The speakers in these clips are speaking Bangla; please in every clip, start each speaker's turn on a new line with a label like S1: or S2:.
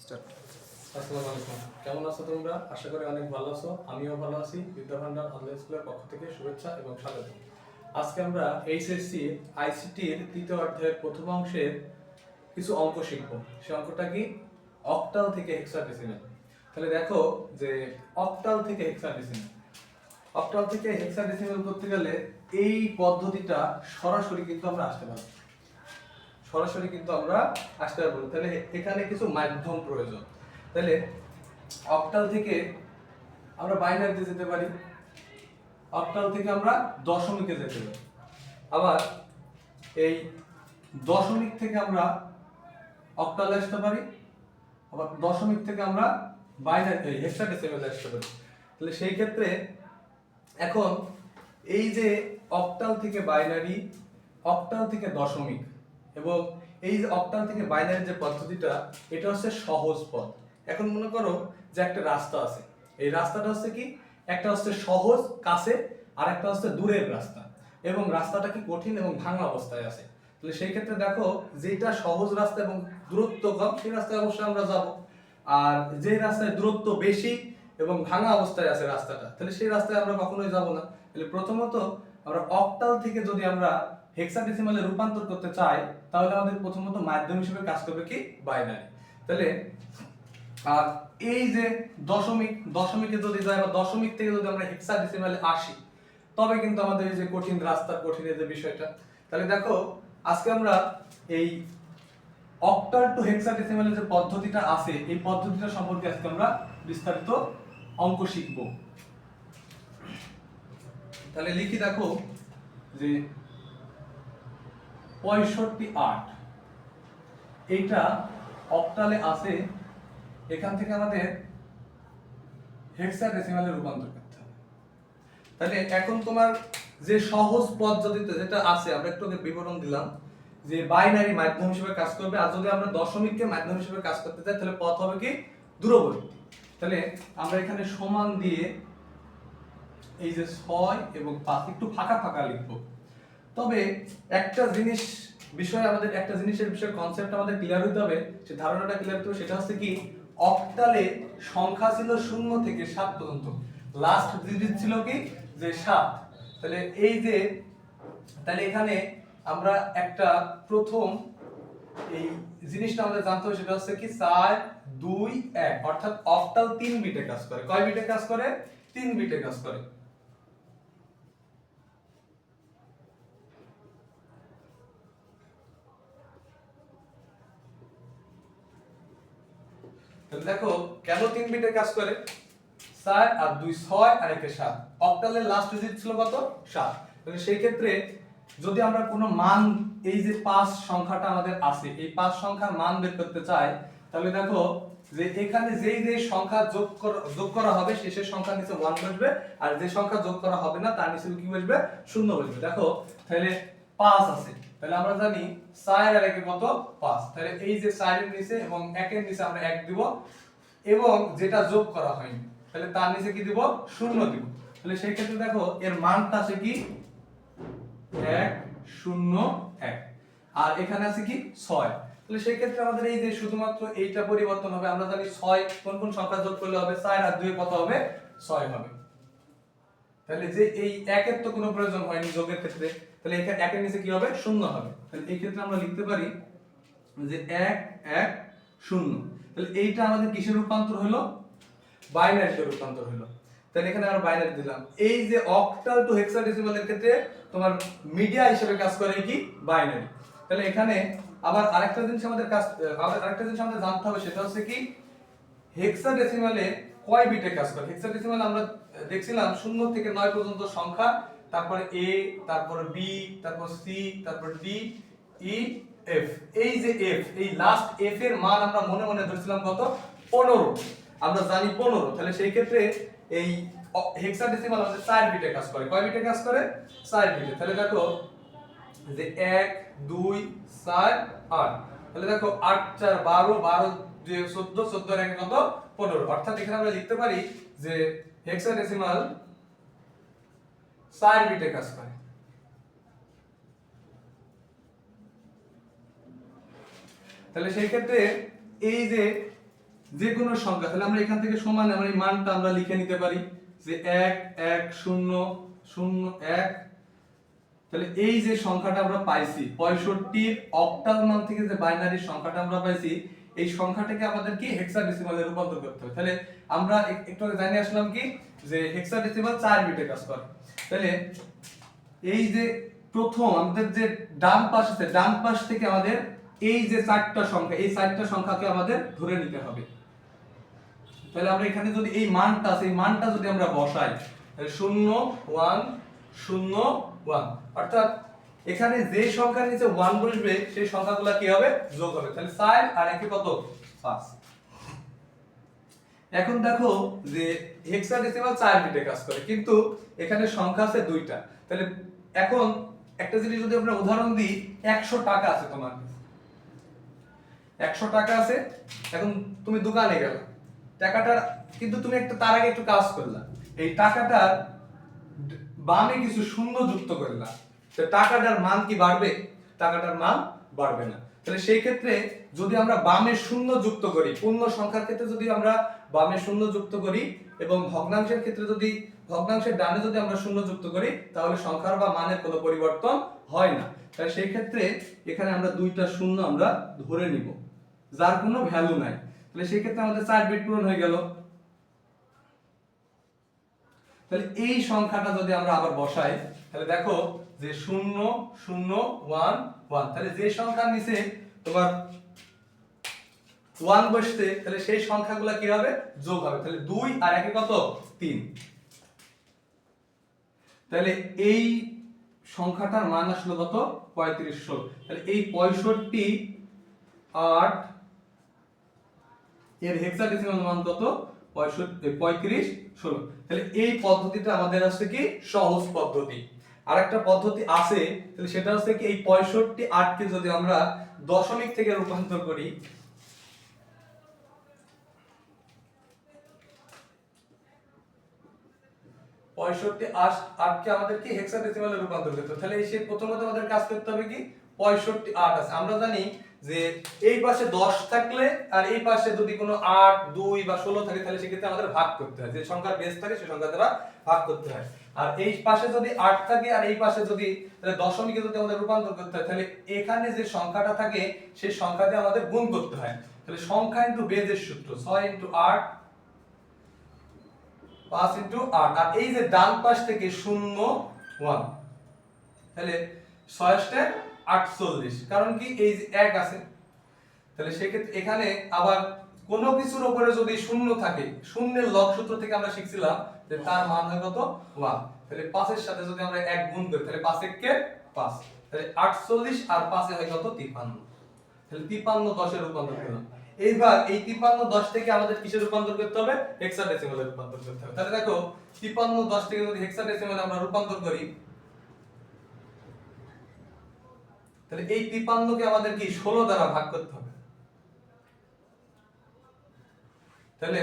S1: স্টার্ট।
S2: আসসালামু আলাইকুম, কেমন আছো তোমরা? আশা করি অনেক ভালো আছো। আমিও ভালো আছি। বিদ্যা ভান্ডার অনলাইন স্কুলের পক্ষ থেকে শুভেচ্ছা এবং স্বাগত। আজকে আমরা এইচএসসি আইসিটির তৃতীয় অধ্যায়ের প্রথম অংশের কিছু অঙ্ক শিখব। সেই অঙ্কটা কি? অক্টাল থেকে হেক্সাডেসিমাল। তাহলে দেখো যে অক্টাল থেকে হেক্সাডেসিমাল, অক্টাল থেকে হেক্সাডেসিমাল করতে গেলে এই পদ্ধতিটা সরাসরি কিন্তু আমরা আসতে পারবো, তাহলে এখানে কিছু মাধ্যম প্রয়োজন। তাহলে অক্টাল থেকে আমরা বাইনারিতে যেতে পারি, অক্টাল থেকে আমরা দশমিকে যেতে পারি, আবার এই দশমিক থেকে আমরা অক্টালে আসতে পারি, আবার দশমিক থেকে আমরা বাইনারি হেক্সাডেসিমালে আসতে পারি। তাহলে সেই ক্ষেত্রে এখন এই যে অক্টাল থেকে বাইনারি, অক্টাল থেকে দশমিক এবং এই যে অক্টাল থেকে বাইনারি যে পদ্ধতিটা, এটা হচ্ছে সহজ পথ। এখন মনে করো যে একটা রাস্তা আছে, এই রাস্তাটা হচ্ছে কি, একটা হচ্ছে সহজ কাছে আর একটা হচ্ছে দূরের রাস্তা, এবং রাস্তাটা কি কঠিন এবং ভাঙা অবস্থায় আছে। তাহলে সেই ক্ষেত্রে দেখো যেটা সহজ রাস্তা এবং দূরত্ব কম সেই রাস্তায় অবশ্যই আমরা যাব, আর যে রাস্তায় দূরত্ব বেশি এবং ভাঙা অবস্থায় আছে রাস্তাটা, তাহলে সেই রাস্তায় আমরা কখনোই যাব না। তাহলে প্রথমত আমরা অক্টাল থেকে যদি আমরা হেক্সাডেসিমালে রূপান্তর করতে চাই, তাহলে আমাদের প্রথমত মাধ্যম হিসেবে কাজ করবে কি, বাইনারি। তাহলে আর এই যে দশমিকে যদি যাই বা দশমিক থেকে যদি আমরা হেক্সাডেসিমালে আসি, তবে কিন্তু আমাদের এই যে কঠিন রাস্তা, কঠিনের যে বিষয়টা, তাহলে দেখো আজকে আমরা এই অক্টাল টু হেক্সাডেসিমালের যে পদ্ধতিটা আছে, এই পদ্ধতিটা সম্পর্কে আজকে আমরা বিস্তারিত অঙ্ক শিখব। তাহলে লিখি, দেখো যে 65.8 এইটা অক্টালে আছে, এখান থেকে আমাদের হেক্সাডেসিমালে রূপান্তর করতে হবে। তাহলে এখন তোমার যে সহজ পদ্ধতিতে যেটা আছে, আমরা একটু আগে বিবরণ দিলাম যে বাইনারি মাধ্যম হিসেবে কাজ করবে, আর যদি আমরা দশমিককে মাধ্যম হিসেবে কাজ করতে চাই তাহলে পথ হবে কি, দূরবর্তী। তাহলে আমরা এখানে সমান দিয়ে এই যে 6 এবং 5 একটু ফাঁকা ফাঁকা লিখবো। তবে একটা জিনিস একটা জিনিসের বিষয়ে কনসেপ্ট আমাদের ক্লিয়ার হতে হবে, সে ধারণাটা ক্লিয়ার হতে হবে। সেটা হচ্ছে কি, অক্টালে সংখ্যা ছিল 0 থেকে 7 পর্যন্ত, লাস্ট ডিজিট ছিল কি, যে 7। তাহলে এই যে, তাহলে এখানে আমরা একটা প্রথম এই জিনিসটা আমাদের জানতে হবে, সেটা হচ্ছে কি 4 2 1, অর্থাৎ অক্টাল 3 বিটে কাজ করে। কয় বিটে কাজ করে? 3 বিটে কাজ করে। তাহলে দেখো কেন 3 বিটে কাজ করে, 4 আর 2 6 আর 1 7, অক্টালের লাস্ট ডিজিট ছিল কত, 7। তাহলে সেই ক্ষেত্রে যদি আমরা কোনো মান, এই যে 5 সংখ্যাটা আমাদের আছে, এই 5 সংখ্যার মান বের করতে চাই, তাহলে দেখো যে এখানে যেই সংখ্যা যোগ করা হবে শেষের সংখ্যার নিচে 1 বসবে, আর যে সংখ্যা যোগ করা হবে না তার নিচে কি বসবে, 0 বসবে। দেখো তাহলে 5 আছে, তাহলে আমরা জানি 4 আর 1 কত, 5। তাহলে এই যে 4 এর নিচে এবং 1 এর নিচে আমরা 1 দিব, এবং যেটা যোগ করা হয়নি তাহলে তার নিচে কি দিব, 0 দিব। তাহলে সেই ক্ষেত্রে দেখো এর মানটা আছে কি, 1 0 1, আর এখানে আছে কি 6। তাহলে সেই ক্ষেত্রে আমাদের এই যে শুধুমাত্র এইটা পরিবর্তন হবে। আমরা জানি 6 কোন কোন সংখ্যা যোগ করলে হবে, 4 আর 2 কত হবে, 6 হবে। তাহলে যে এই 1 এর তো কোনো প্রয়োজন হয়নি যোগের ক্ষেত্রে, তাহলে এখানে 1 এর নিচে কি হবে, 0 হবে। তাহলে এই ক্ষেত্রে আমরা লিখতে পারি যে 1 1 0। তাহলে এইটা আমাদের কিসের রূপান্তর হলো, বাইনারিতে রূপান্তর হলো। তাহলে এখানে আমরা বাইনারি দিলাম। এই যে অক্টাল টু হেক্সাডেসিমালের ক্ষেত্রে তোমার মিডিয়া হিসেবে কাজ করে কি, বাইনারি। তাহলে এখানে আবার আরেকটা জিনিস আমাদের জানতে হবে, সেটা হচ্ছে কি, হেক্সাডেসিমালে কয় বিটে কাজ করে। হেক্সাডেসিমালে আমরা দেখছিলাম 0 থেকে 9 পর্যন্ত সংখ্যা, তারপরে a, তারপরে b, তারপর c, তারপর d, e, f। এই যে f, এই লাস্ট f এর মান আমরা মনে মনে ধরছিলাম কত, 15। আমরা জানি 15। তাহলে সেই ক্ষেত্রে এই হেক্সাডেসিমাল আমাদের 4 বিটে কাজ করে। কয় বিটে কাজ করে, 4 বিটে। তাহলে দেখো যে 1 2 4 8, তাহলে দেখো 8 4 12, 12 2 14, 14 আর 1 কত, 15। অর্থাৎ এখানে আমরা লিখতে পারি যে হেক্সাডেসিমাল 4 বিটে কাজ করে। তাহলে সেই ক্ষেত্রে এই যে যে কোনো সংখ্যা, তাহলে আমরা এখান থেকে সমান আমরা এই মানটা আমরা লিখে নিতে পারি যে 1 1 0 0 1। তাহলে এই যে সংখ্যাটা আমরা পাইছি 65 অক্টাল মান থেকে যে বাইনারি সংখ্যাটা আমরা পাইছি, এই সংখ্যাটাকে আমাদের কি হেক্সাডেসিমালে রূপান্তর করতে হবে। তাহলে আমরা একটু আগে জানিয়ে আসলাম কি যে হেক্সাডেসিমাল 4 বিটে কাজ করে। তাহলে এই যে প্রথম আমাদের যে ডান পাশ আছে, ডান পাশ থেকে আমাদের এই যে 4টা সংখ্যা, এই 4টা সংখ্যাকে আমাদের ধরে নিতে হবে। তাহলে আমরা এখানে যদি এই মানটা আছে, এই মানটা যদি আমরা বসাই তাহলে 0 1 0 1, অর্থাৎ এখানে যে সংখ্যার নিচে 1 বসবে সেই সংখ্যাগুলো কি হবে, যোগ হবে। তাহলে 4 আর 1 কত 5। এখন দেখো যে হেক্সাডেসিমাল 4 বিটে কাজ করে, কিন্তু এখানে সংখ্যা আছে 2টা। তাহলে এখন একটা জিনিস যদি আমরা উদাহরণ দিই, 100 টাকা আছে তোমার, 100 টাকা আছে। এখন তুমি দোকানে গেলে টাকাটা, কিন্তু তুমি একটা তার আগে একটু কাজ করলা, এই টাকাটার বামে কিছু শূন্য যুক্ত করলা, তো টাকাটার মান কি বাড়বে? টাকাটার মান বাড়বে না। তাহলে সেই ক্ষেত্রে যদি আমরা বামে শূন্য যুক্ত করি, পূর্ণ সংখ্যার ক্ষেত্রে যদি আমরা বামে শূন্য যুক্ত করি এবং ভগ্নাংশের ক্ষেত্রে যদি ভগ্নাংশের ডানে যদি আমরা শূন্য যুক্ত করি, তাহলে সংখ্যার বা মানের কোনো পরিবর্তন হয় না। তাহলে সেই ক্ষেত্রে এখানে আমরা 2টা শূন্য আমরা ধরে নিব, যার কোনো ভ্যালু নাই। তাহলে সেই ক্ষেত্রে আমাদের 4 বিট পূরণ হয়ে গেল। তাহলে এই সংখ্যাটা যদি আমরা আবার বসাই, তাহলে দেখো যে 0 0 1 1, তাহলে যে সংখ্যার নিচে তোমার 1 বসছে, তাহলে সেই সংখ্যাগুলো কি হবে, যোগ হবে। তাহলে 2 আর 1 কত 3। তাহলে এই সংখ্যাটার মান আসলো কত 3516। তাহলে এই 65 8 এর হেক্সাডেসিমাল মান কত 3516। তাহলে এই পদ্ধতিটা আমাদের আছে কি সহজ পদ্ধতি। আরেকটা পদ্ধতি আছে, তাহলে সেটা হচ্ছে কি এই 65 8 কে যদি আমরা দশমিক থেকে রূপান্তর করি, পঁয়ষট্টি আটকে আমাদের কি হেক্সাডেসিমালে রূপান্তর করতে হবে। তাহলে এই সেই প্রথমত আমাদের কাজ করতে হবে কি 65 8 আছে। আমরা জানি যে এই পাশে 10 থাকলে আর এই পাশে যদি কোনো 8 2 বা 16 থাকে, তাহলে সেক্ষেত্রে আমাদের ভাগ করতে হয়, যে সংখ্যার বেস থাকে সেই সংখ্যা দ্বারা ভাগ করতে হয়। আর এই পাশে যদি 8 থাকে আর এই পাশে যদি, তাহলে দশমিকে যদি আমাদের রূপান্তর করতে হয়, তাহলে এখানে যে সংখ্যাটা থাকে সেই সংখ্যা দিয়ে আমাদের গুণ করতে হয়। তাহলে সংখ্যা ইনটু বেজের সূত্র 6 ইনটু 8 5 ইনটু 8, আর এই যে ডান পাশ থেকে 0 1, তাহলে 6 48, কারণ কি এই যে 1 আছে। তাহলে সেই ক্ষেত্রে এখানে আবার কোনো কিছুর উপরে যদি শূন্য থাকে, শূন্যের লব সূত্র থেকে আমরা শিখছিলাম যে তার মান হয় কত 1। তাহলে 5 এর সাথে যদি আমরা 1 গুণ করি, তাহলে 5 কে 5, তাহলে 48 আর 5 এ হয় কত 53। তাহলে 53 10 এর রূপান্তর করলাম। এইবার এই 53 10 থেকে আমাদের কিসে রূপান্তর করতে হবে, হেক্সাডেসিমালে রূপান্তর করতে হবে। তাহলে দেখো 53 10 থেকে যদি হেক্সাডেসিমালে আমরা রূপান্তর করি, তাহলে এই 53 কে আমাদের কি 16 দ্বারা ভাগ করতে হবে। তাহলে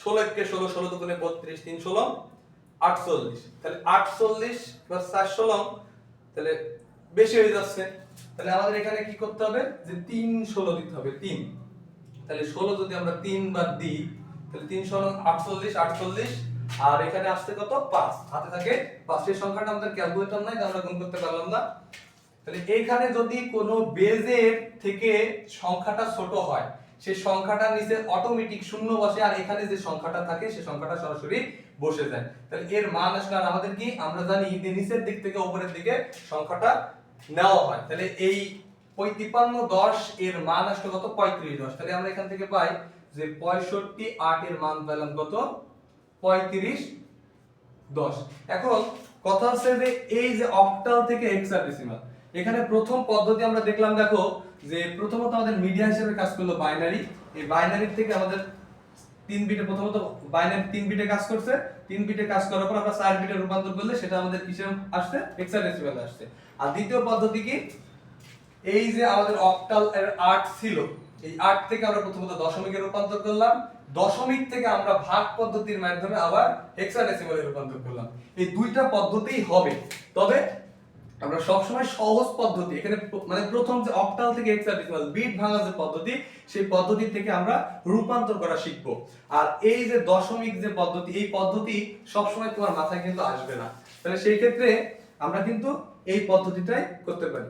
S2: 16 কে 16 16 দুগুণে 32 3 16 48, তাহলে 48 প্লাস 4 16, তাহলে বেশি হয়ে যাচ্ছে। তাহলে আমাদের এখানে কি করতে হবে, যে 3 16 দিতে হবে 3। তাহলে 16 যদি আমরা 3 বার দিই, তাহলে 3 16 48 48, আর এখানে আসছে কত 5, হাতে থাকে 5 এর সংখ্যাটা আমাদের ক্যালকুলেটর নাই, তাই আমরা গুণ করতে পারলাম না। তাহলে এইখানে যদি কোনো বেজের থেকে সংখ্যাটা ছোট হয়, সেই সংখ্যাটার নিচে অটোমেটিক শূন্য বসে, আর এখানে যে সংখ্যাটা থাকে সেই সংখ্যাটা সরাসরি বসে যায়। তাহলে এর মান আসলে আমাদের কি, আমরা জানি যে নিচের দিক থেকে উপরের দিকে সংখ্যাটা নেওয়া হয়। তাহলে এই 53 10 এর মান আসলে কত 35 10। তাহলে আমরা এখান থেকে পাই যে 65 8 এর মান পেলাম কত 35 10। এখন কথা হচ্ছে যে এই যে অক্টাল থেকে হেক্সাডেসিমাল, এখানে প্রথম পদ্ধতি আমরা দেখলাম, দেখো যে প্রথমত আমাদের মিডিয়া হিসেবে কাজ করলো বাইনারি। এই বাইনারি থেকে আমাদের 3 বিটে, প্রথমত বাইনারি 3 বিটে কাজ করছে, 3 বিটে কাজ করার পর আমরা 4 বিটে রূপান্তর করলে সেটা আমাদের কিসে আসছে, হেক্সাডেসিমালে আসছে। আর দ্বিতীয় পদ্ধতি কি, এই যে আমাদের অক্টাল এর 8 ছিল, এই 8 থেকে আমরা প্রথমত দশমিকে রূপান্তর করলাম, দশমিক থেকে আমরা ভাগ পদ্ধতির মাধ্যমে আবার হেক্সাডেসিমালে রূপান্তর করলাম। এই দুইটা পদ্ধতিই হবে, তবে আমরা সবসময় সহজ পদ্ধতি এখানে মানে প্রথম যে অক্টাল থেকে হেক্সাডেসিমাল বিট ভাঙার যে পদ্ধতি সেই পদ্ধতি থেকে আমরা রূপান্তর করা শিখব। আর এই যে দশমিক যে পদ্ধতি এই পদ্ধতি সবসময় তোমার মাথায় কিন্তু আসবে না, তাহলে সেই ক্ষেত্রে আমরা কিন্তু এই পদ্ধতিটাই করতে পারি।